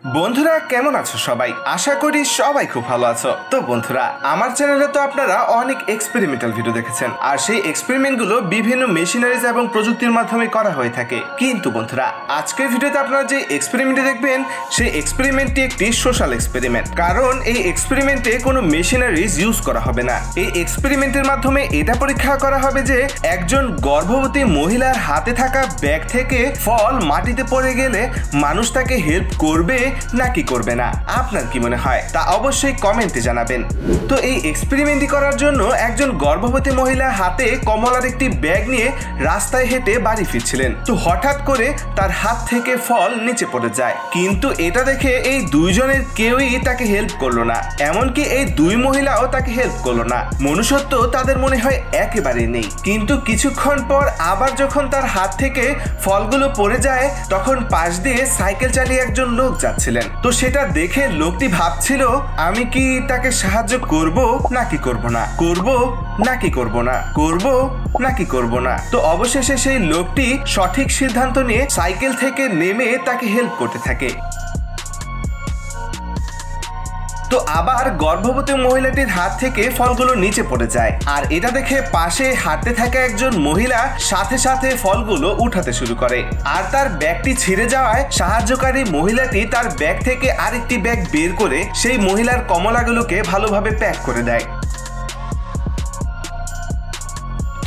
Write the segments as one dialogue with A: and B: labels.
A: বন্ধুরা কেমন আছো সবাই? আশা করি সবাই খুব ভালো আছো। তো বন্ধুরা, আমার চ্যানেলে তো আপনারা অনেক এক্সপেরিমেন্টাল ভিডিও দেখেছেন, আর সেই এক্সপেরিমেন্ট গুলো বিভিন্ন মেশিনারিজ এবং প্রযুক্তির মাধ্যমে করা হয়ে থাকে। কিন্তু বন্ধুরা, আজকের ভিডিওতে আপনারা যে এক্সপেরিমেন্টটি দেখবেন সেই এক্সপেরিমেন্টটি একটি সোশ্যাল এক্সপেরিমেন্ট, কারণ এই এক্সপেরিমেন্টে কোনো মেশিনারিজ ইউজ করা হবে না। এই এক্সপেরিমেন্টের মাধ্যমে এটা পরীক্ষা করা হবে যে একজন গর্ভবতী মহিলার হাতে থাকা ব্যাগ থেকে ফল মাটিতে পড়ে গেলে মানুষ তাকে হেল্প করবে নাকি করবে না। আপনার কি মনে হয় তা অবশ্যই কমেন্টে জানাবেন। তো এই এক্সপেরিমেন্টটি করার জন্য একজন গর্ভবতী মহিলা হাতে কমলার একটি ব্যাগ নিয়ে রাস্তায় হেঁটে বাড়ি ফিরছিলেন। তো হঠাৎ করে তার হাত থেকে ফল নিচে পড়ে যায়, কিন্তু এটা দেখে এই দুইজনের কেউই তাকে হেল্প করলো না, এমনকি এই দুই মহিলাও তাকে হেল্প করলো না। মনুষ্যত্ব তাদের মনে হয় একেবারে নেই। কিন্তু কিছুক্ষণ পর আবার যখন তার হাত থেকে ফলগুলো পড়ে যায়, তখন পাশ দিয়ে সাইকেল চালিয়ে একজন লোক যাচ্ছিলেন। তো সেটা দেখে লোকটি ভাবছিল, আমি কি তাকে সাহায্য করব নাকি করব না, করব নাকি করব না, করব নাকি করব না। তো অবশেষে সেই লোকটি সঠিক সিদ্ধান্ত নিয়ে সাইকেল থেকে নেমে তাকে হেল্প করতে থাকে। তো আবার গর্ভবতী মহিলাটির হাত থেকে ফলগুলো নিচে পড়ে যায়, আর এটা দেখে পাশে হাঁটতে থাকা একজন মহিলা সাথে সাথে ফলগুলো উঠাতে শুরু করে। আর তার ব্যাগটি ছিঁড়ে যাওয়ায় সাহায্যকারী মহিলাটি তার ব্যাগ থেকে আরেকটি ব্যাগ বের করে সেই মহিলার কমলাগুলোকে ভালোভাবে প্যাক করে দেয়।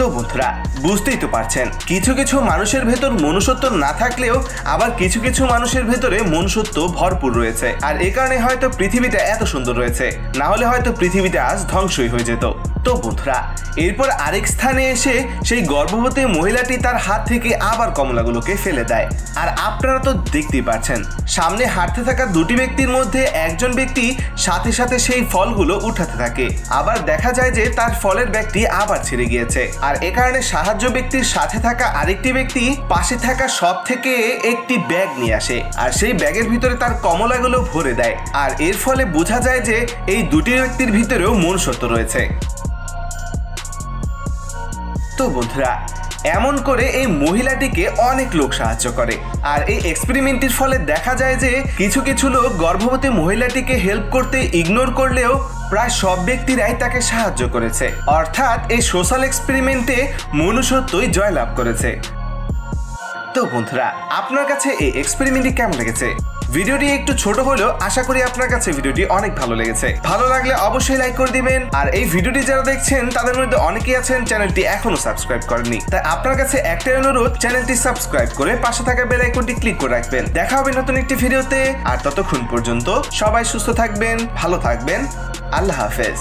A: তো বন্ধুরা, বুঝতেই তো পারছেন, কিছু কিছু মানুষের ভেতর মনুষ্যত্ব না থাকলেও আবার কিছু কিছু মানুষের ভেতরে মনুষ্যত্ব ভরপুর রয়েছে, আর এই কারণে হয়তো পৃথিবীটা এত সুন্দর রয়েছে, না হলে হয়তো পৃথিবীটা আজ ধ্বংসই হয়ে যেত। তো বন্ধুরা, এরপর আরেক স্থানে এসে সেই গর্ভবতী মহিলাটি তার হাত থেকে আবার কমলাগুলোকে ফেলে দেয়। আর আপনারা তো দেখতেই পাচ্ছেন, সামনে হাঁটতে থাকা দুটি ব্যক্তির মধ্যে একজন ব্যক্তি সাথে সাথে সেই ফলগুলো উঠাতে থাকে, আবার দেখা যায় যে তার ফলের ব্যাগটি আবার ছিঁড়ে গিয়েছে। আর এ কারণে সাহায্য ব্যক্তির সাথে থাকা আরেকটি ব্যক্তি পাশে থাকা সব থেকে একটি ব্যাগ নিয়ে আসে, আর সেই ব্যাগের ভিতরে তার কমলাগুলো ভরে দেয়। আর এর ফলে বোঝা যায় যে এই দুটি ব্যক্তির ভিতরেও মনুষ্যত্ব রয়েছে। তো বন্ধুরা, এমন করে এই মহিলাটিকে অনেক লোক সাহায্য করে, আর এই এক্সপেরিমেন্টের ফলে দেখা যায় যে কিছু কিছু লোক গর্ভবতী মহিলাটিকে হেল্প করতে ইগনোর করলেও প্রায় সব ব্যক্তিরাই তাকে সাহায্য করেছে। অর্থাৎ এই সোশ্যাল এক্সপেরিমেন্টে মনুষ্যত্বই জয়লাভ করেছে। তো বন্ধুরা, আপনার কাছে এই এক্সপেরিমেন্টটি কেমন লেগেছে? ভিডিওটি একটু ছোট হলেও আশা করি আপনার কাছে ভিডিওটি অনেক ভালো লেগেছে। ভালো লাগলে অবশ্যই লাইক করে দিবেন। আর এই ভিডিওটি যারা দেখছেন তাদের মধ্যে অনেকেই আছেন চ্যানেলটি এখনো সাবস্ক্রাইব করেননি, তাই আপনার কাছে একটাই অনুরোধ, চ্যানেলটি সাবস্ক্রাইব করে পাশে থাকা বেল আইকনটি ক্লিক করে রাখবেন। দেখা হবে নতুন একটি ভিডিওতে, আর ততক্ষণ পর্যন্ত সবাই সুস্থ থাকবেন, ভালো থাকবেন। আল্লাহ হাফেজ।